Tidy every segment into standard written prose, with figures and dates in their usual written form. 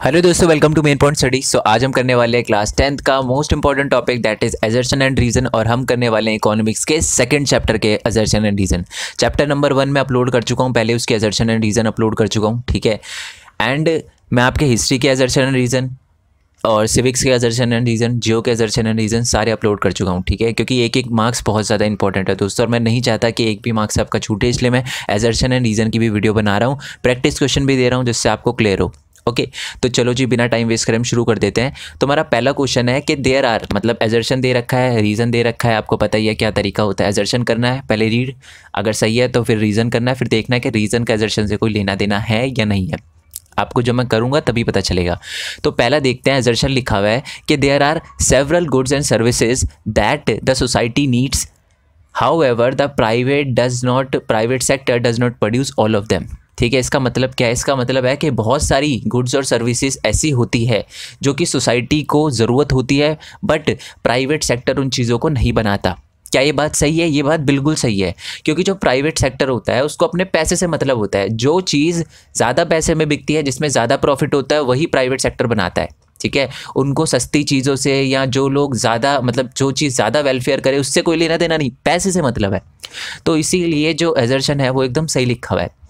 Hello दोस्तों, welcome to main point study. So आज हम करने वाले हैं क्लास 10th का most important topic that is assertion and reason, और हम करने वाले हैं इकोनॉमिक्स के सेकंड चैप्टर के assertion and reason. Chapter number 1 में अपलोड कर चुका हूँ, पहले उसके असर्शन एंड रीजन अपलोड कर चुका हूँ, ठीक है। एंड मैं आपके हिस्ट्री के असर्शन एंड रीजन और सिविक्स के असर्शन एंड रीजन, जियो के असर्शन एंड रीजन सारे अपलोड कर चुका हूँ, ठीक है। क्योंकि एक एक मार्क्स बहुत ज़्यादा इंपॉर्टेंट है दोस्तों, और मैं नहीं चाहता कि एक भी मार्क्स आपका छूटे, इसलिए मैं असर्शन एंड रीजन की भी वीडियो बना रहा हूँ, प्रैक्टिस क्वेश्चन भी दे रहा हूँ जिससे आपको क्लियर हो। ओके तो चलो जी, बिना टाइम वेस्ट करें हम शुरू कर देते हैं। तो हमारा पहला क्वेश्चन है कि देयर आर, मतलब असर्शन दे रखा है, रीज़न दे रखा है, आपको पता ही है क्या तरीका होता है। असर्शन करना है, पहले रीड, अगर सही है तो फिर रीज़न करना है, फिर देखना है कि रीज़न का असर्शन से कोई लेना देना है या नहीं है। आपको जब मैं करूँगा तभी पता चलेगा। तो पहला देखते हैं, असर्शन लिखा हुआ है कि there are several goods and services that the society needs, however the private sector does not produce all of them. ठीक है, इसका मतलब क्या है? इसका मतलब है कि बहुत सारी गुड्स और सर्विसेज ऐसी होती है जो कि सोसाइटी को ज़रूरत होती है, बट प्राइवेट सेक्टर उन चीज़ों को नहीं बनाता। क्या ये बात सही है? ये बात बिल्कुल सही है, क्योंकि जो प्राइवेट सेक्टर होता है उसको अपने पैसे से मतलब होता है। जो चीज़ ज़्यादा पैसे में बिकती है, जिसमें ज़्यादा प्रॉफिट होता है, वही प्राइवेट सेक्टर बनाता है, ठीक है। उनको सस्ती चीज़ों से या जो लोग ज़्यादा, मतलब जो चीज़ ज़्यादा वेलफेयर करे, उससे कोई लेना देना नहीं, पैसे से मतलब है। तो इसीलिए जो असर्शन है वो एकदम सही लिखा हुआ है।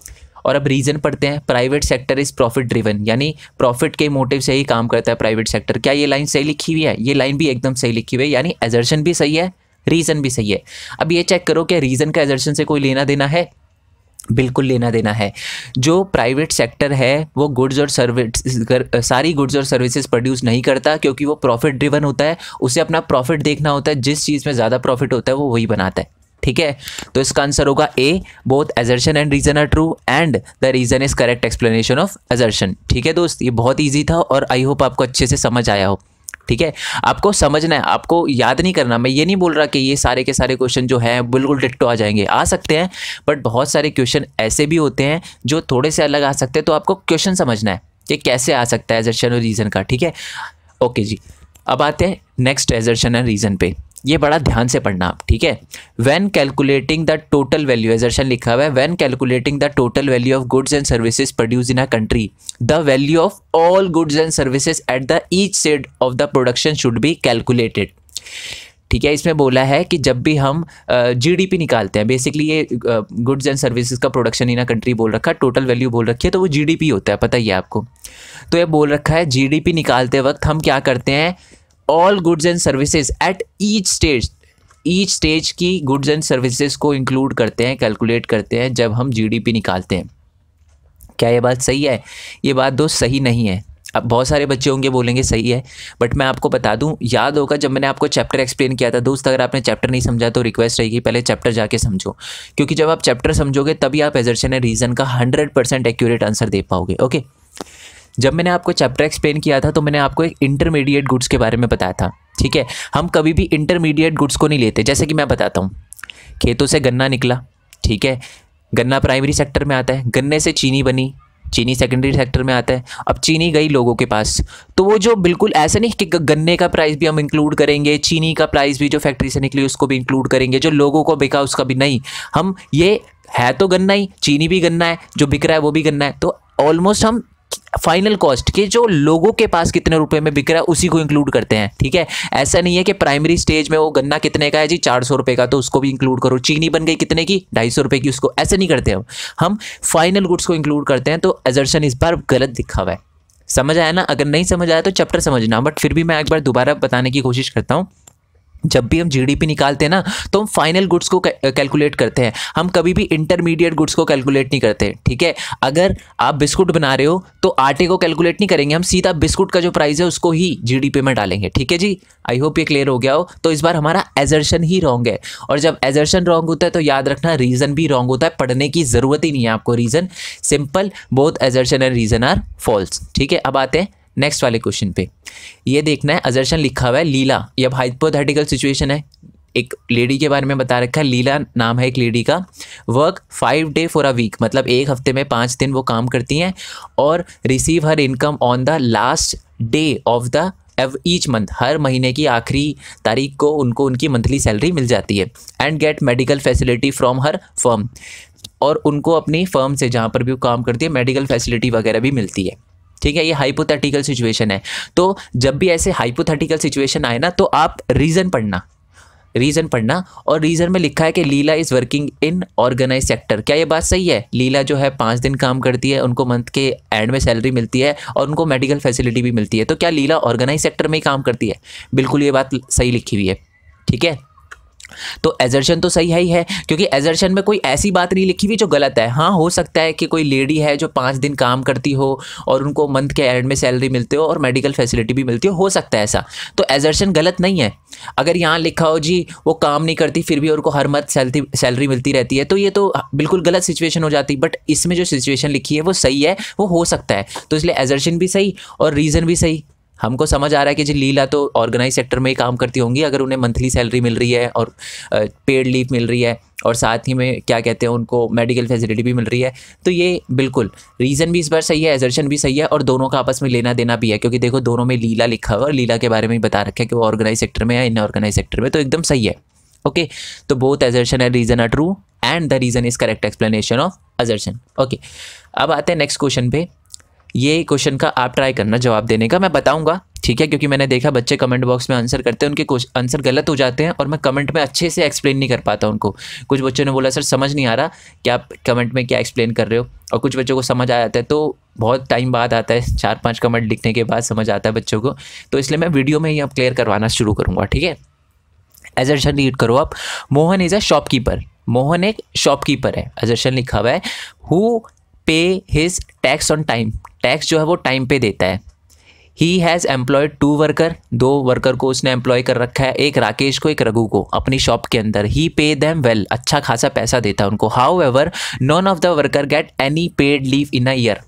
और अब रीज़न पढ़ते हैं। Private sector is profit driven, यानी प्रॉफिट के मोटिव से ही काम करता है प्राइवेट सेक्टर। क्या ये लाइन सही लिखी हुई है? ये लाइन भी एकदम सही लिखी हुई है, यानी असर्शन भी सही है, रीज़न भी सही है। अब ये चेक करो कि रीज़न का असर्शन से कोई लेना देना है? बिल्कुल लेना देना है। जो प्राइवेट सेक्टर है वो गुड्स और सारी गुड्स और सर्विसेज प्रोड्यूस नहीं करता, क्योंकि वो प्रॉफिट ड्रिवन होता है। उसे अपना प्रॉफिट देखना होता है, जिस चीज़ में ज़्यादा प्रॉफिट होता है वो वही बनाता है, ठीक है। तो इसका आंसर होगा A, both assertion and reason are true and the reason is correct explanation of assertion. ठीक है दोस्त, ये बहुत ईजी था और आई होप आपको अच्छे से समझ आया हो, ठीक है। आपको समझना है, आपको याद नहीं करना। मैं ये नहीं बोल रहा कि ये सारे के सारे क्वेश्चन जो हैं बिल्कुल डिट्टो आ जाएंगे, आ सकते हैं, बट बहुत सारे क्वेश्चन ऐसे भी होते हैं जो थोड़े से अलग आ सकते हैं। तो आपको क्वेश्चन समझना है कि कैसे आ सकता है असर्शन और रीज़न का, ठीक है। ओके जी, अब आते हैं नेक्स्ट असर्शन एंड रीज़न पे। ये बड़ा ध्यान से पढ़ना आप, ठीक है। When calculating the total value, assertion लिखा हुआ है, when calculating the total value of goods and services produce in a country, the value of all goods and services at the each stage of the production should be calculated. ठीक है, इसमें बोला है कि जब भी हम जीडीपी निकालते हैं, बेसिकली ये गुड्स एंड सर्विसेज का प्रोडक्शन इन अ कंट्री बोल रखा है, टोटल वैल्यू बोल रखी है, तो वो जीडीपी होता है, पता ही है आपको। तो ये बोल रखा है जीडीपी निकालते वक्त हम क्या करते हैं, all goods and services at each stage की गुड्स एंड सर्विसेज को इंक्लूड करते हैं, कैलकुलेट करते हैं जब हम जीडीपी निकालते हैं। क्या ये बात सही है? ये बात दोस्त सही नहीं है। अब बहुत सारे बच्चे होंगे बोलेंगे सही है, बट मैं आपको बता दूं, याद होगा जब मैंने आपको चैप्टर एक्सप्लेन किया था दोस्त, अगर आपने चैप्टर नहीं समझा तो रिक्वेस्ट रहेगी पहले चैप्टर जाके समझो, क्योंकि जब आप चैप्टर समझोगे तभी आप असर्शन एंड रीज़न का 100% एक्यूरेट आंसर दे पाओगे। ओके, जब मैंने आपको चैप्टर एक्सप्लेन किया था तो मैंने आपको एक इंटरमीडिएट गुड्स के बारे में बताया था, ठीक है। हम कभी भी इंटरमीडिएट गुड्स को नहीं लेते। जैसे कि मैं बताता हूँ, खेतों से गन्ना निकला, ठीक है, गन्ना प्राइमरी सेक्टर में आता है, गन्ने से चीनी बनी, चीनी सेकेंडरी सेक्टर में आता है। अब चीनी गई लोगों के पास, तो वो जो बिल्कुल ऐसे नहीं कि गन्ने का प्राइस भी हम इंक्लूड करेंगे, चीनी का प्राइस भी जो फैक्ट्री से निकली उसको भी इंक्लूड करेंगे, जो लोगों को बिका उसका भी नहीं। हम ये है तो गन्ना ही, चीनी भी गन्ना है, जो बिक रहा है वो भी गन्ना है, तो ऑलमोस्ट हम फाइनल कॉस्ट के जो लोगों के पास कितने रुपए में बिक रहा है उसी को इंक्लूड करते हैं, ठीक है। ऐसा नहीं है कि प्राइमरी स्टेज में वो गन्ना कितने का है जी, 400 रुपए का, तो उसको भी इंक्लूड करो। चीनी बन गई कितने की, 250 रुपए की, उसको ऐसे नहीं करते हम फाइनल गुड्स को इंक्लूड करते हैं। तो असर्शन इस बार गलत लिखा हुआ है। समझ आया ना? अगर नहीं समझ आया तो चैप्टर समझना, बट फिर भी मैं एक बार दोबारा बताने की कोशिश करता हूँ। जब भी हम जीडीपी निकालते हैं ना, तो हम फाइनल गुड्स को कैलकुलेट करते हैं, हम कभी भी इंटरमीडिएट गुड्स को कैलकुलेट नहीं करते, ठीक है। अगर आप बिस्कुट बना रहे हो तो आटे को कैलकुलेट नहीं करेंगे, हम सीधा बिस्कुट का जो प्राइस है उसको ही जीडीपी में डालेंगे, ठीक है जी। आई होप ये क्लियर हो गया हो। तो इस बार हमारा असर्शन ही रॉन्ग है, और जब असर्शन रॉन्ग होता है तो याद रखना रीज़न भी रॉन्ग होता है। पढ़ने की ज़रूरत ही नहीं है आपको reason, simple, both assertion and reason are false, ठीक है। अब आते हैं नेक्स्ट वाले क्वेश्चन पे। ये देखना है, असर्शन लिखा हुआ है लीला, ये अब हाइपोथेटिकल सिचुएशन है, एक लेडी के बारे में बता रखा है, लीला नाम है एक लेडी का। Work 5 day for a week, मतलब एक हफ्ते में 5 दिन वो काम करती हैं, और receive her income on the last day of the each month, हर महीने की आखिरी तारीख को उनको उनकी मंथली सैलरी मिल जाती है। And get medical facility from हर फर्म, और उनको अपनी फर्म से जहाँ पर भी वो काम करती है मेडिकल फैसिलिटी वगैरह भी मिलती है। ठीक है, ये हाइपोथेटिकल सिचुएशन है। तो जब भी ऐसे हाइपोथेटिकल सिचुएशन आए ना तो आप रीज़न पढ़ना और रीज़न में लिखा है कि Leela is working in organise sector. क्या ये बात सही है? लीला जो है 5 दिन काम करती है, उनको मंथ के एंड में सैलरी मिलती है और उनको मेडिकल फैसिलिटी भी मिलती है। तो क्या लीला ऑर्गेनाइज सेक्टर में ही काम करती है? बिल्कुल ये बात सही लिखी हुई है। ठीक है, तो एजर्शन तो सही है ही है, क्योंकि एजर्शन में कोई ऐसी बात नहीं लिखी हुई जो गलत है। हाँ, हो सकता है कि कोई लेडी है जो 5 दिन काम करती हो और उनको मंथ के एंड में सैलरी मिलती हो और मेडिकल फैसिलिटी भी मिलती हो सकता है ऐसा। तो एजर्शन गलत नहीं है। अगर यहाँ लिखा हो जी वो काम नहीं करती फिर भी उनको हर मंथ सैलरी मिलती रहती है, तो ये तो बिल्कुल गलत सिचुएशन हो जाती। बट इसमें जो सिचुएशन लिखी है वो सही है, वो हो सकता है। तो इसलिए एजर्शन भी सही और रीज़न भी सही। हमको समझ आ रहा है कि जी लीला तो ऑर्गेनाइज सेक्टर में ही काम करती होंगी अगर उन्हें मंथली सैलरी मिल रही है और पेड लीव मिल रही है और साथ ही में क्या कहते हैं उनको मेडिकल फैसिलिटी भी मिल रही है। तो ये बिल्कुल रीज़न भी इस बार सही है, एजर्शन भी सही है और दोनों का आपस में लेना देना भी है, क्योंकि देखो दोनों में लीला लिखा हुआ और लीला के बारे में ही बता रखा है कि वो ऑर्गेनाइज सेक्टर में या इनऑर्गेनाइज सेक्टर में, तो एकदम सही है। ओके, तो both assertion and reason are true and the reason is correct explanation of assertion. Okay, अब आते हैं नेक्स्ट क्वेश्चन पे। ये क्वेश्चन का आप ट्राई करना जवाब देने का, मैं बताऊंगा, ठीक है, क्योंकि मैंने देखा बच्चे कमेंट बॉक्स में आंसर करते हैं, उनके आंसर गलत हो जाते हैं और मैं कमेंट में अच्छे से एक्सप्लेन नहीं कर पाता उनको। कुछ बच्चों ने बोला सर समझ नहीं आ रहा कि आप कमेंट में क्या एक्सप्लेन कर रहे हो, और कुछ बच्चों को समझ आ जाता है, तो बहुत टाइम बाद आता है, 4-5 कमेंट लिखने के बाद समझ आता है बच्चों को। तो इसलिए मैं वीडियो में ही अब क्लियर करवाना शुरू करूँगा, ठीक है। एजर्शन रीड करो आप। Mohan is a shopkeeper. Mohan एक शॉपकीपर है। एजर्शन लिखा हुआ है हु पे his tax on time. Tax जो है वो टाइम पे देता है। He has employed 2 worker. 2 worker को उसने एम्प्लॉय कर रखा है, एक राकेश को एक रघु को अपनी शॉप के अंदर। ही पे देम वेल, अच्छा खासा पैसा देता है उनको। How ever none of the worker get any paid leave in a year.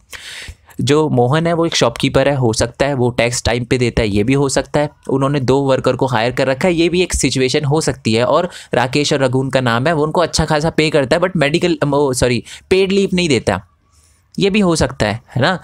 जो मोहन है वो एक शॉपकीपर है, हो सकता है वो टैक्स टाइम पे देता है, ये भी हो सकता है। उन्होंने 2 वर्कर को हायर कर रखा है, ये भी एक सिचुएशन हो सकती है। और राकेश और रघु उनका नाम है, वो उनको अच्छा खासा पे करता है बट पेड लीव नहीं देता, ये भी हो सकता है ना।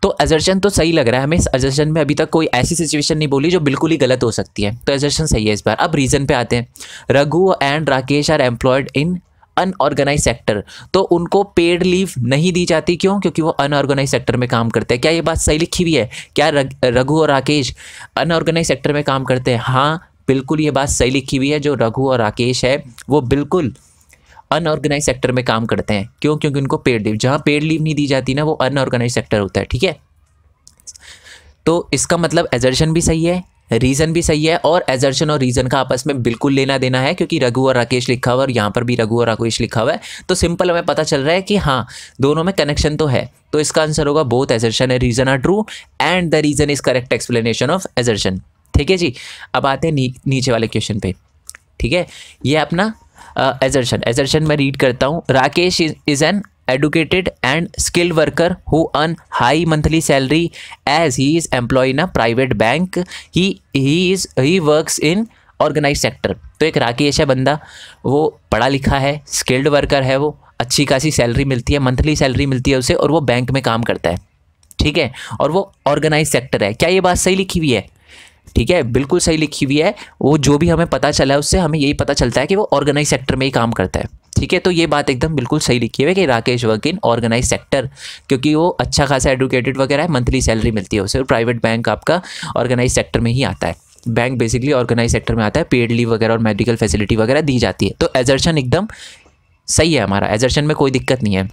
तो एजर्शन तो सही लग रहा है हमें। इस एजर्शन में अभी तक कोई ऐसी सिचुएशन नहीं बोली जो बिल्कुल ही गलत हो सकती है, तो एजर्शन सही है इस बार। अब रीज़न पे आते हैं। Raghu and Rakesh are employed in unorganised sector. तो उनको पेड लीव नहीं दी जाती, क्यों? क्योंकि वो अनऑर्गेनाइज सेक्टर में काम करते हैं। क्या ये बात सही लिखी हुई है? क्या रघु और राकेश अनऑर्गेनाइज सेक्टर में काम करते हैं? हाँ, बिल्कुल ये बात सही लिखी हुई है। जो रघु और राकेश है वो बिल्कुल अनऑर्गेनाइज सेक्टर में काम करते हैं। क्यों? क्योंकि उनको पेड लीव, जहाँ पेड लीव नहीं दी जाती ना वो अनऑर्गेनाइज सेक्टर होता है, ठीक है। तो इसका मतलब एजर्शन भी सही है, रीज़न भी सही है, और एजर्शन और रीज़न का आपस में बिल्कुल लेना देना है, क्योंकि रघु और राकेश लिखा हुआ और यहाँ पर भी रघु और राकेश लिखा हुआ है। तो सिंपल हमें पता चल रहा है कि हाँ दोनों में कनेक्शन तो है। तो इसका आंसर होगा both assertion and reason are true and the reason is correct explanation of assertion. ठीक है जी। अब आते हैं नीचे वाले क्वेश्चन पे, ठीक है। ये अपना एजर्शन मैं रीड करता हूँ। Rakesh is an educated and skilled worker who earn high monthly salary as he is employed in a private bank. He works in organized sector. तो एक राकेश है बंदा, वो पढ़ा लिखा है, स्किल्ड वर्कर है, वो अच्छी खासी सैलरी मिलती है, मंथली सैलरी मिलती है उसे, और वो बैंक में काम करता है, ठीक है, और वो ऑर्गेनाइज सेक्टर है। क्या ये बात सही लिखी हुई है? ठीक है, बिल्कुल सही लिखी हुई है। वो जो भी हमें पता चला है उससे हमें यही पता चलता है कि वो ऑर्गेनाइज सेक्टर में ही काम करता है, ठीक है। तो ये बात एकदम बिल्कुल सही लिखी है कि Rakesh work in organise sector, क्योंकि वो अच्छा खासा एडुकेटेड वगैरह है, मंथली सैलरी मिलती है उसे। प्राइवेट बैंक आपका ऑर्गेनाइज सेक्टर में ही आता है, बैंक बेसिकली ऑर्गेनाइज सेक्टर में आता है, पेड लीव वगैरह और मेडिकल फैसिलिटी वगैरह दी जाती है। तो एजर्शन एकदम सही है हमारा, एजर्शन में कोई दिक्कत नहीं है।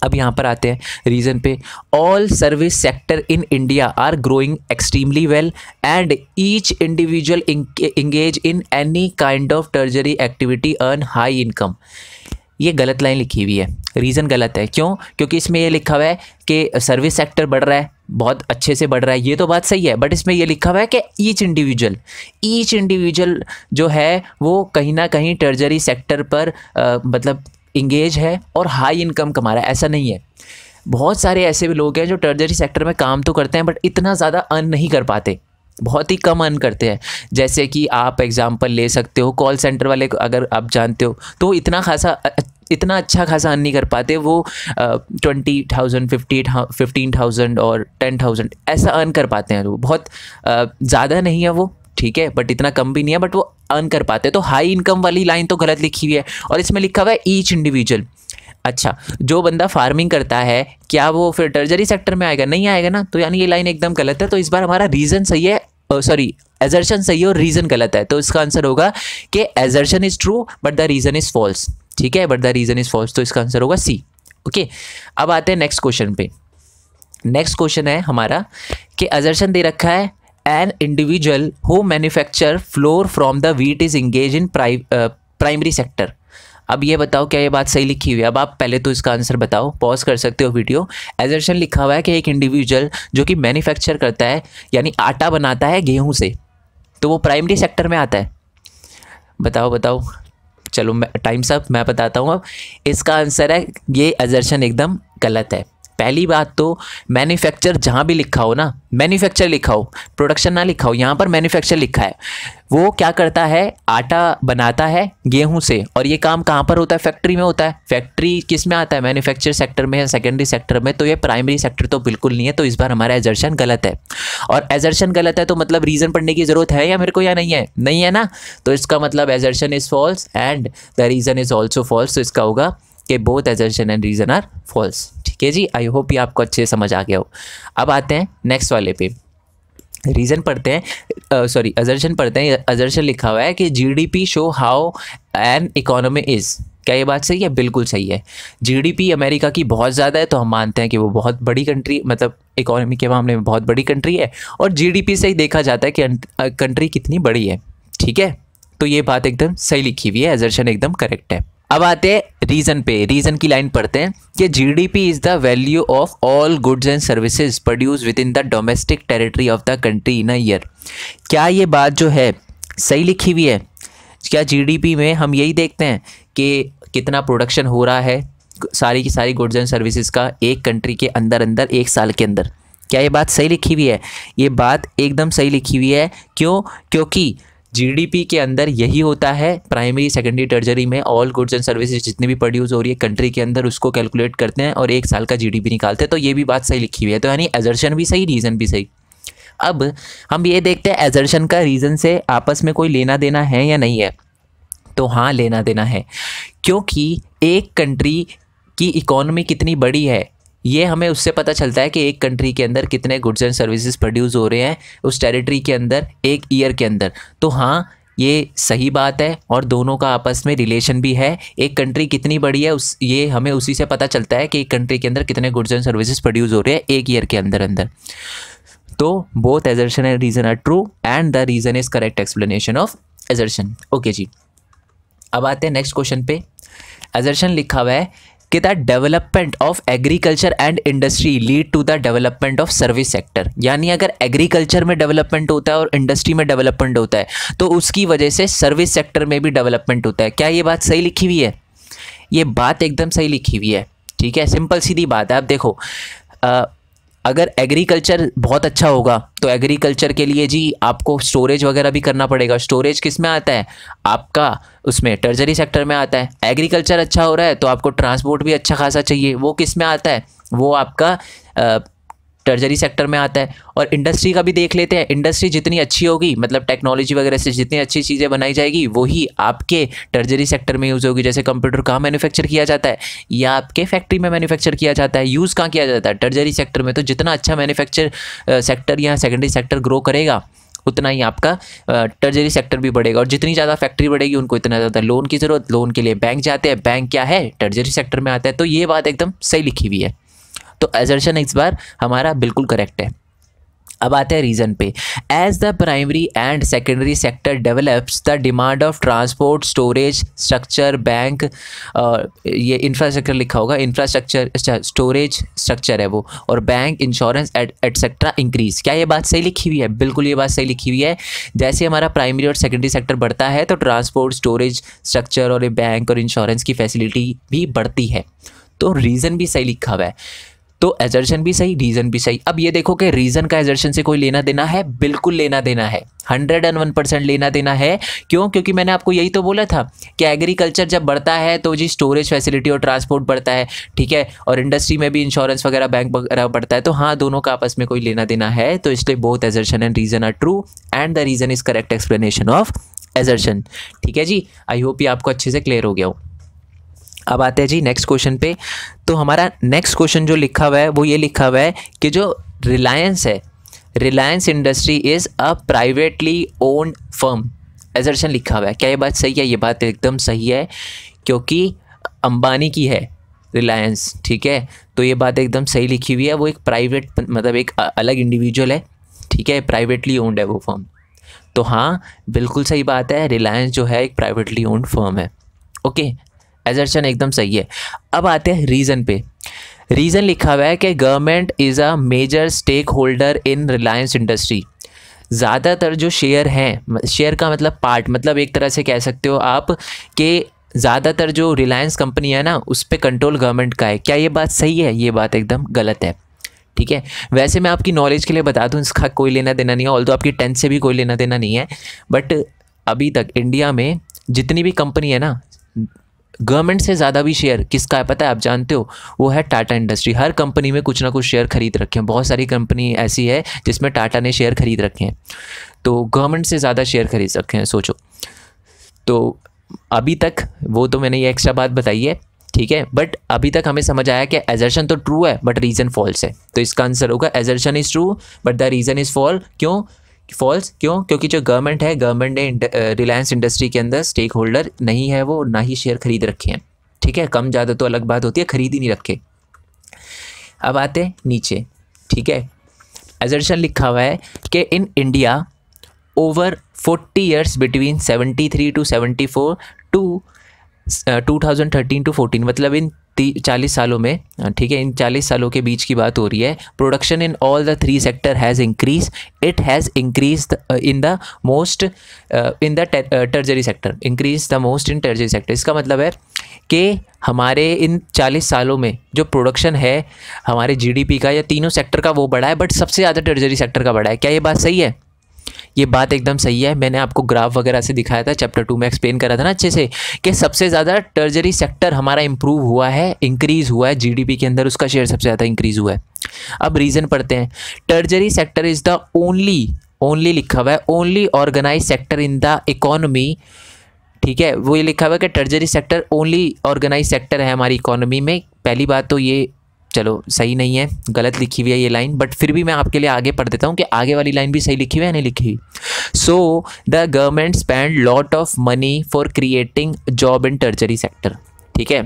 अब यहाँ पर आते हैं रीज़न पे। All service sector in India are growing extremely well and each individual engage in any kind of tertiary activity earn high income. ये गलत लाइन लिखी हुई है, रीज़न गलत है। क्यों? क्योंकि इसमें ये लिखा हुआ है कि सर्विस सेक्टर बढ़ रहा है, बहुत अच्छे से बढ़ रहा है, ये तो बात सही है, बट इसमें ये लिखा हुआ है कि ईच इंडिविजुअल जो है वो कहीं ना कहीं टर्जरी सेक्टर पर मतलब इंगेज है और हाई इनकम कमा रहा है। ऐसा नहीं है, बहुत सारे ऐसे भी लोग हैं जो टर्जरी सेक्टर में काम तो करते हैं बट इतना ज़्यादा अर्न नहीं कर पाते, बहुत ही कम अर्न करते हैं। जैसे कि आप एग्जांपल ले सकते हो कॉल सेंटर वाले, अगर आप जानते हो तो इतना अच्छा खासा अर्न नहीं कर पाते। वो 20,000 15,000 और 10,000 ऐसा अर्न कर पाते हैं। वो बहुत ज़्यादा नहीं है वो, ठीक है, बट इतना कम भी नहीं है, बट वो अर्न कर पाते हैं। तो हाई इनकम वाली लाइन तो गलत लिखी हुई है, और इसमें लिखा हुआ है ईच इंडिविजुअल। अच्छा, जो बंदा फार्मिंग करता है क्या वो फिर टर्जरी सेक्टर में आएगा? नहीं आएगा ना, तो यानी ये लाइन एकदम गलत है। तो इस बार हमारा रीज़न सही है, सॉरी एजर्शन सही है और रीज़न गलत है। तो इसका आंसर होगा कि assertion is true but the reason is false. ठीक है, but the reason is false, तो इसका आंसर होगा सी। ओके, अब आते हैं नेक्स्ट क्वेश्चन पे। नेक्स्ट क्वेश्चन है हमारा कि एजर्शन दे रखा है an individual who manufacture flour from the wheat is engage in primary sector. अब ये बताओ क्या ये बात सही लिखी हुई है? अब आप पहले तो इसका आंसर बताओ, पॉज कर सकते हो वीडियो। एजर्शन लिखा हुआ है कि एक इंडिविजुअल जो कि मैन्युफैक्चर करता है यानी आटा बनाता है गेहूं से, तो वो प्राइमरी सेक्टर में आता है। बताओ बताओ, चलो मैं टाइम्स अप, मैं बताता हूँ। अब इसका आंसर है ये एजर्शन एकदम गलत है। पहली बात तो मैन्युफैक्चर जहाँ भी लिखा हो ना, मैन्युफैक्चर लिखा हो, प्रोडक्शन ना लिखा हो, यहाँ पर मैन्युफैक्चर लिखा है। वो क्या करता है? आटा बनाता है गेहूं से, और ये काम कहाँ पर होता है? फैक्ट्री में होता है। फैक्ट्री किस में आता है? मैन्युफैक्चर सेक्टर में या सेकेंडरी सेक्टर में। तो ये प्राइमरी सेक्टर तो बिल्कुल नहीं है। तो इस बार हमारा एजर्शन गलत है, और एजर्शन गलत है तो मतलब रीज़न पढ़ने की ज़रूरत है या मेरे को, या नहीं है? नहीं है ना, तो इसका मतलब assertion is false and the reason is also false. तो इसका होगा कि both assertion and reason are false. ठीक है जी, आई होप ये आपको अच्छे से समझ आ गया हो। अब आते हैं नेक्स्ट वाले पे, रीज़न पढ़ते हैं, सॉरी एजर्शन पढ़ते हैं। एजर्शन लिखा हुआ है कि GDP show how an economy is. क्या ये बात सही है? बिल्कुल सही है। जीडीपी अमेरिका की बहुत ज़्यादा है, तो हम मानते हैं कि वो बहुत बड़ी कंट्री, मतलब इकोनॉमी के मामले में बहुत बड़ी कंट्री है, और जीडीपी से ही देखा जाता है कि कंट्री कितनी बड़ी है। ठीक है, तो ये बात एकदम सही लिखी हुई है, एजर्शन एकदम करेक्ट है। अब आते हैं रीज़न पे। रीज़न की लाइन पढ़ते हैं कि GDP is the value of all goods and services produce with in the domestic territory of the country in a year. क्या ये बात जो है सही लिखी हुई है? क्या जीडीपी में हम यही देखते हैं कि कितना प्रोडक्शन हो रहा है सारी की सारी गुड्स एंड सर्विसेज का एक कंट्री के अंदर अंदर एक साल के अंदर? क्या ये बात सही लिखी हुई है? ये बात एकदम सही लिखी हुई है। क्यों? क्योंकि जीडीपी के अंदर यही होता है, प्राइमरी सेकेंडरी टर्जरी में ऑल गुड्स एंड सर्विसेज जितनी भी प्रोड्यूस हो रही है कंट्री के अंदर उसको कैलकुलेट करते हैं और एक साल का जीडीपी निकालते हैं। तो ये भी बात सही लिखी हुई है, तो यानी एजर्शन भी सही, रीज़न भी सही। अब हम ये देखते हैं एजर्शन का रीज़न से आपस में कोई लेना देना है या नहीं है। तो हाँ, लेना देना है, क्योंकि एक कंट्री की इकोनॉमी कितनी बड़ी है ये हमें उससे पता चलता है कि एक कंट्री के अंदर कितने गुड्स एंड सर्विसेज प्रोड्यूस हो रहे हैं उस टेरिटरी के अंदर एक ईयर के अंदर। तो हाँ, ये सही बात है और दोनों का आपस में रिलेशन भी है। एक कंट्री कितनी बड़ी है उस ये हमें उसी से पता चलता है कि एक कंट्री के अंदर कितने गुड्स एंड सर्विसेज प्रोड्यूस हो रहे हैं एक ईयर के अंदर अंदर। तो both assertion and reason are true and the reason is correct explanation of assertion. Okay जी, अब आते हैं नेक्स्ट क्वेश्चन पे। एजर्शन लिखा हुआ है कि the development of agriculture and industry lead to the development of service sector. यानी अगर एग्रीकल्चर में डेवलपमेंट होता है और इंडस्ट्री में डेवलपमेंट होता है तो उसकी वजह से सर्विस सेक्टर में भी डेवलपमेंट होता है। क्या ये बात सही लिखी हुई है? ये बात एकदम सही लिखी हुई है। ठीक है, सिंपल सीधी बात है। आप देखो, अगर एग्रीकल्चर बहुत अच्छा होगा तो एग्रीकल्चर के लिए जी आपको स्टोरेज वगैरह भी करना पड़ेगा। स्टोरेज किस में आता है? आपका उसमें टर्जरी सेक्टर में आता है। एग्रीकल्चर अच्छा हो रहा है तो आपको ट्रांसपोर्ट भी अच्छा खासा चाहिए, वो किस में आता है? वो आपका टर्जरी सेक्टर में आता है। और इंडस्ट्री का भी देख लेते हैं। इंडस्ट्री जितनी अच्छी होगी, मतलब टेक्नोलॉजी वगैरह से जितनी अच्छी चीज़ें बनाई जाएगी वही आपके टर्जरी सेक्टर में यूज़ होगी। जैसे कंप्यूटर कहाँ मैन्युफैक्चर किया जाता है? या आपके फैक्ट्री में मैन्युफैक्चर किया जाता है। यूज़ कहाँ किया जाता है? टर्जरी सेक्टर में। तो जितना अच्छा मैन्युफैक्चर सेक्टर या सेकेंडरी सेक्टर ग्रो करेगा उतना ही आपका टर्जरी सेक्टर भी बढ़ेगा। और जितनी ज़्यादा फैक्ट्री बढ़ेगी उनको इतना ज़्यादा लोन की ज़रूरत। लोन के लिए बैंक जाते हैं, बैंक क्या है? टर्जरी सेक्टर में आता है। तो ये बात एकदम सही लिखी हुई है। तो एजर्शन इस बार हमारा बिल्कुल करेक्ट है। अब आते हैं रीज़न पे। As the primary and secondary sector develops the demand of transport, storage, structure, bank, ये इंफ्रास्ट्रक्चर लिखा होगा, इंफ्रास्ट्रक्चर स्टोरेज स्ट्रक्चर है वो, और बैंक, इंश्योरेंस एटसेट्रा इंक्रीज। क्या ये बात सही लिखी हुई है? बिल्कुल ये बात सही लिखी हुई है। जैसे हमारा प्राइमरी और सेकेंडरी सेक्टर बढ़ता है तो ट्रांसपोर्ट, स्टोरेज, स्ट्रक्चर और बैंक और इंश्योरेंस की फैसिलिटी भी बढ़ती है। तो रीज़न भी सही लिखा हुआ है। तो एजर्शन भी सही, रीज़न भी सही। अब ये देखो कि रीज़न का एजर्शन से कोई लेना देना है? बिल्कुल लेना देना है, 101% लेना देना है। क्यों? क्योंकि मैंने आपको यही तो बोला था कि एग्रीकल्चर जब बढ़ता है तो जी स्टोरेज फैसिलिटी और ट्रांसपोर्ट बढ़ता है। ठीक है, और इंडस्ट्री में भी इंश्योरेंस वगैरह, बैंक वगैरह बढ़ता है। तो हाँ, दोनों का आपस में कोई लेना देना है। तो इसलिए both assertion and reason are true and the reason is correct explanation of assertion. ठीक है जी, आई होप ये आपको अच्छे से क्लियर हो गया हो। अब आते हैं जी नेक्स्ट क्वेश्चन पे। तो हमारा नेक्स्ट क्वेश्चन जो लिखा हुआ है वो ये लिखा हुआ है कि जो रिलायंस है, Reliance industry is a privately owned firm. Assertion लिखा हुआ है, क्या ये बात सही है? ये बात एकदम सही है, क्योंकि अंबानी की है रिलायंस, ठीक है। तो ये बात एकदम सही लिखी हुई है, वो एक प्राइवेट मतलब एक अलग इंडिविजुअल है, ठीक है, प्राइवेटली ओन्ड है वो फर्म। तो हाँ बिल्कुल सही बात है, रिलायंस जो है एक प्राइवेटली ओन्ड फर्म है। ओके, एजर्शन एकदम सही है। अब आते हैं रीज़न पे। रीज़न लिखा हुआ है कि government is a major stake holder in Reliance industry. ज़्यादातर जो शेयर हैं, शेयर का मतलब पार्ट, मतलब एक तरह से कह सकते हो आप कि ज़्यादातर जो रिलायंस कंपनी है ना उस पर कंट्रोल गवर्नमेंट का है। क्या ये बात सही है? ये बात एकदम गलत है, ठीक है। वैसे मैं आपकी नॉलेज के लिए बता दूं, इसका कोई लेना देना नहीं है, ऑल्दो आपकी 10th से भी कोई लेना देना नहीं है, बट अभी तक इंडिया में जितनी भी कंपनी है ना, गवर्नमेंट से ज़्यादा भी शेयर किसका है पता है? आप जानते हो, वो है टाटा इंडस्ट्री। हर कंपनी में कुछ ना कुछ शेयर खरीद रखे हैं, बहुत सारी कंपनी ऐसी है जिसमें टाटा ने शेयर खरीद रखे हैं, तो गवर्नमेंट से ज़्यादा शेयर खरीद रखे हैं, सोचो। तो अभी तक वो तो मैंने ये एक्स्ट्रा बात बताई है, ठीक है, बट अभी तक हमें समझ आया कि एजर्शन तो ट्रू है बट रीज़न फॉल्स है। तो इसका आंसर होगा assertion is true but the reason is false. क्यों फॉल्स? क्यों? क्योंकि जो गवर्नमेंट है, गवर्नमेंट ने रिलायंस इंडस्ट्री के अंदर स्टेक होल्डर नहीं है वो, ना ही शेयर खरीद रखे हैं, ठीक है। कम ज़्यादा तो अलग बात होती है, खरीद ही नहीं रखे। अब आते हैं नीचे, ठीक है। एजर्शन लिखा हुआ है कि in India over 40 years between 73 to 74 to 2013 to 14, मतलब इन 40 सालों में, ठीक है, इन 40 सालों के बीच की बात हो रही है। Production in all the 3 sector has increase, it has increase in the most in the टर्जरी sector, increase the most in टर्जरी sector. इसका मतलब है कि हमारे इन 40 सालों में जो प्रोडक्शन है हमारे जीडीपी का या तीनों सेक्टर का वो बढ़ा है, बट सबसे ज़्यादा टर्जरी सेक्टर का बढ़ा है। क्या ये बात सही है? ये बात एकदम सही है। मैंने आपको ग्राफ वगैरह से दिखाया था, चैप्टर 2 में एक्सप्लेन करा था ना अच्छे से, कि सबसे ज़्यादा टर्जरी सेक्टर हमारा इंप्रूव हुआ है, इंक्रीज़ हुआ है जीडीपी के अंदर, उसका शेयर सबसे ज़्यादा इंक्रीज़ हुआ है। अब रीज़न पढ़ते हैं। Tertiary sector is the only लिखा हुआ है, only organise sector in the economy, ठीक है। वो ये लिखा हुआ है कि tertiary sector only organise sector है हमारी इकोनॉमी में। पहली बात तो ये चलो सही नहीं है, गलत लिखी हुई है ये लाइन, बट फिर भी मैं आपके लिए आगे पढ़ देता हूँ कि आगे वाली लाइन भी सही लिखी हुई है या नहीं लिखी हुई। So the government spend lot of money for creating job in टर्जरी sector, ठीक है।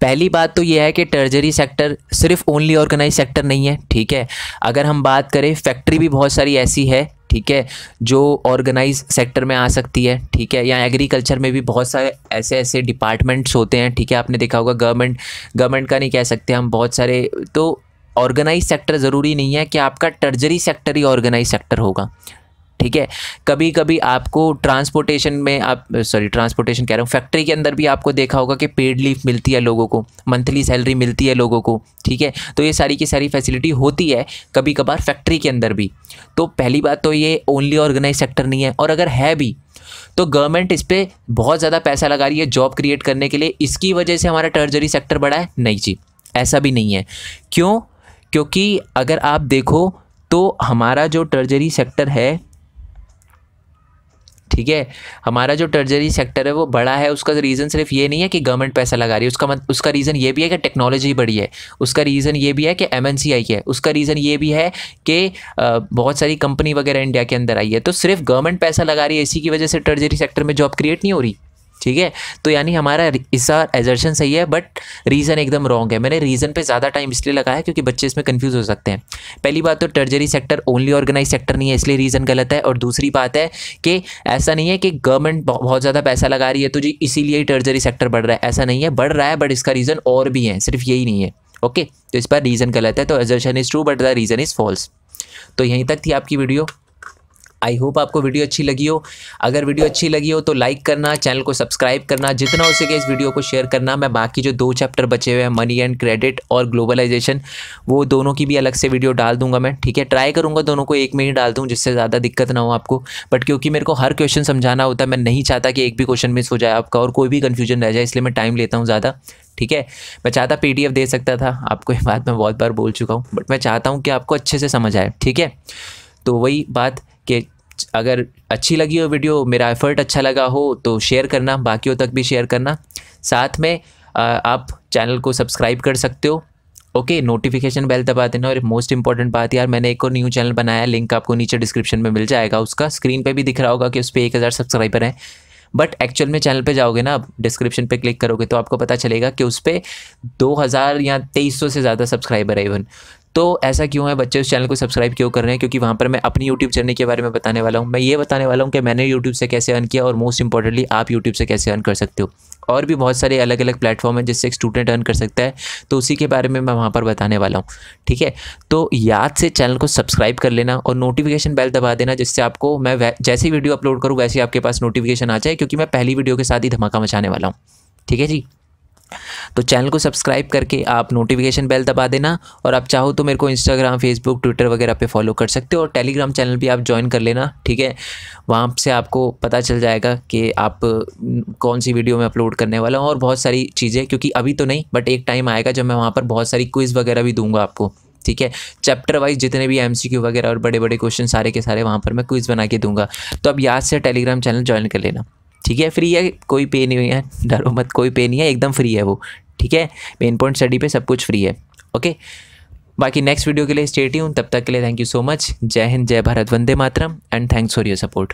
पहली बात तो ये है कि टर्जरी सेक्टर सिर्फ ओनली ऑर्गेनाइज सेक्टर नहीं है, ठीक है। अगर हम बात करें, फैक्ट्री भी बहुत सारी ऐसी है, ठीक है, जो ऑर्गेनाइज सेक्टर में आ सकती है, ठीक है। या एग्रीकल्चर में भी बहुत सारे ऐसे डिपार्टमेंट्स होते हैं, ठीक है। आपने देखा होगा, गवर्नमेंट का नहीं कह सकते हम, बहुत सारे। तो ऑर्गेनाइज सेक्टर ज़रूरी नहीं है कि आपका टर्जरी सेक्टर ही ऑर्गेनाइज सेक्टर होगा, ठीक है। कभी कभी आपको ट्रांसपोर्टेशन में ट्रांसपोर्टेशन कह रहा हूँ, फैक्ट्री के अंदर भी आपको देखा होगा कि पेड लीव मिलती है लोगों को, मंथली सैलरी मिलती है लोगों को, ठीक है। तो ये सारी की सारी फैसिलिटी होती है कभी कभार फैक्ट्री के अंदर भी। तो पहली बात तो ये ओनली ऑर्गेनाइज सेक्टर नहीं है, और अगर है भी तो गवर्नमेंट इस पर बहुत ज़्यादा पैसा लगा रही है जॉब क्रिएट करने के लिए, इसकी वजह से हमारा टर्जरी सेक्टर बढ़ा है? नहीं जी, ऐसा भी नहीं है। क्यों? क्योंकि अगर आप देखो तो हमारा जो टर्जरी सेक्टर है, ठीक है, हमारा जो टर्जरी सेक्टर है वो बड़ा है, उसका रीज़न सिर्फ ये नहीं है कि गवर्नमेंट पैसा लगा रही है, उसका रीज़न ये भी है कि टेक्नोलॉजी बढ़ी है, उसका रीज़न ये भी है कि एमएनसी आई है, उसका रीज़न ये भी है कि बहुत सारी कंपनी वगैरह इंडिया के अंदर आई है। तो सिर्फ गवर्नमेंट पैसा लगा रही है, इसी की वजह से टर्जरी सेक्टर में जॉब क्रिएट नहीं हो रही, ठीक है। तो यानी हमारा इसका एजर्शन सही है बट रीज़न एकदम रॉन्ग है। मैंने रीज़न पे ज़्यादा टाइम इसलिए लगाया क्योंकि बच्चे इसमें कंफ्यूज हो सकते हैं। पहली बात तो tertiary sector only organise sector नहीं है, इसलिए रीज़न गलत है। और दूसरी बात है कि ऐसा नहीं है कि गवर्नमेंट बहुत ज़्यादा पैसा लगा रही है तो जी इसीलिए ही टर्जरी सेक्टर बढ़ रहा है, ऐसा नहीं है। बढ़ रहा है बट इसका रीज़न और भी है, सिर्फ यही नहीं है। ओके, तो इस पर रीज़न गलत है, तो assertion is true but the reason is false. तो यहीं तक थी आपकी वीडियो। आई होप आपको वीडियो अच्छी लगी हो। अगर वीडियो अच्छी लगी हो तो लाइक करना, चैनल को सब्सक्राइब करना, जितना हो सके इस वीडियो को शेयर करना। मैं बाकी जो 2 चैप्टर बचे हुए हैं, मनी एंड क्रेडिट और ग्लोबलाइजेशन, वो दोनों की भी अलग से वीडियो डाल दूंगा मैं, ठीक है। ट्राई करूंगा दोनों को एक में ही डाल दूं जिससे ज़्यादा दिक्कत ना हो आपको, बट क्योंकि मेरे को हर क्वेश्चन समझाना होता है, मैं नहीं चाहता कि एक भी क्वेश्चन मिस हो जाए आपका और कोई भी कन्फ्यूजन रह जाए, इसलिए मैं टाइम लेता हूँ ज़्यादा, ठीक है। मैं चाहता PDF दे सकता था आपको, ये बात मैं बहुत बार बोल चुका हूँ, बट मैं चाहता हूँ कि आपको अच्छे से समझ आए, ठीक है। तो वही बात कि अगर अच्छी लगी हो वीडियो, मेरा एफर्ट अच्छा लगा हो तो शेयर करना, बाकियों तक भी शेयर करना। साथ में आप चैनल को सब्सक्राइब कर सकते हो। ओके, नोटिफिकेशन बेल दबा देना। और मोस्ट इंपॉर्टेंट बात यार, मैंने एक और न्यू चैनल बनाया है, लिंक आपको नीचे डिस्क्रिप्शन में मिल जाएगा उसका। स्क्रीन पे भी दिख रहा होगा कि उस पर 1000 सब्सक्राइबर हैं, बट एक्चुअल में चैनल पे जाओगे ना, आप डिस्क्रिप्शन पे क्लिक करोगे तो आपको पता चलेगा कि उस पर 2000 या 2300 से ज़्यादा सब्सक्राइबर है इवन। तो ऐसा क्यों है, बच्चे उस चैनल को सब्सक्राइब क्यों कर रहे हैं? क्योंकि वहाँ पर मैं अपनी यूट्यूब जर्नी के बारे में बताने वाला हूँ। मैं ये बताने वाला हूँ कि मैंने यूट्यूब से कैसे अर्न किया, और मोस्ट इंपॉर्टेंटली आप यूट्यूब से कैसे अर्न कर सकते हो। और भी बहुत सारे अलग अलग प्लेटफॉर्म हैं जिससे एक स्टूडेंट अर्न कर सकता है, तो उसी के बारे में मैं वहाँ पर बताने वाला हूँ। ठीक है, तो याद से चैनल को सब्सक्राइब कर लेना और नोटिफिकेशन बेल दबा देना, जिससे आपको मैं जैसे ही वीडियो अपलोड करूँ वैसे ही आपके पास नोटिफिकेशन आ जाए, क्योंकि मैं पहली वीडियो के साथ ही धमाका मचाने वाला हूँ। ठीक है जी, तो चैनल को सब्सक्राइब करके आप नोटिफिकेशन बेल दबा देना। और आप चाहो तो मेरे को इंस्टाग्राम, फेसबुक, ट्विटर वगैरह पे फॉलो कर सकते हो, और टेलीग्राम चैनल भी आप ज्वाइन कर लेना। ठीक है, वहाँ से आपको पता चल जाएगा कि आप कौन सी वीडियो में अपलोड करने वाला हूँ, और बहुत सारी चीज़ें, क्योंकि अभी तो नहीं बट एक टाइम आएगा जब मैं वहाँ पर बहुत सारी क्विज़ वगैरह भी दूंगा आपको। ठीक है, चैप्टर वाइज जितने भी एमसीक्यू वगैरह और बड़े बड़े क्वेश्चन सारे के सारे वहाँ पर मैं क्विज़ बना के दूंगा। तो अब याद से टेलीग्राम चैनल ज्वाइन कर लेना। ठीक है, फ्री है, कोई पे नहीं है, डरो मत, कोई पे नहीं है, एकदम फ्री है वो। ठीक है, मेन पॉइंट स्टडी पे सब कुछ फ्री है। ओके, बाकी नेक्स्ट वीडियो के लिए स्टे ट्यून। तब तक के लिए थैंक यू सो मच। जय हिंद, जय भारत, वंदे मातरम, and thanks for your support.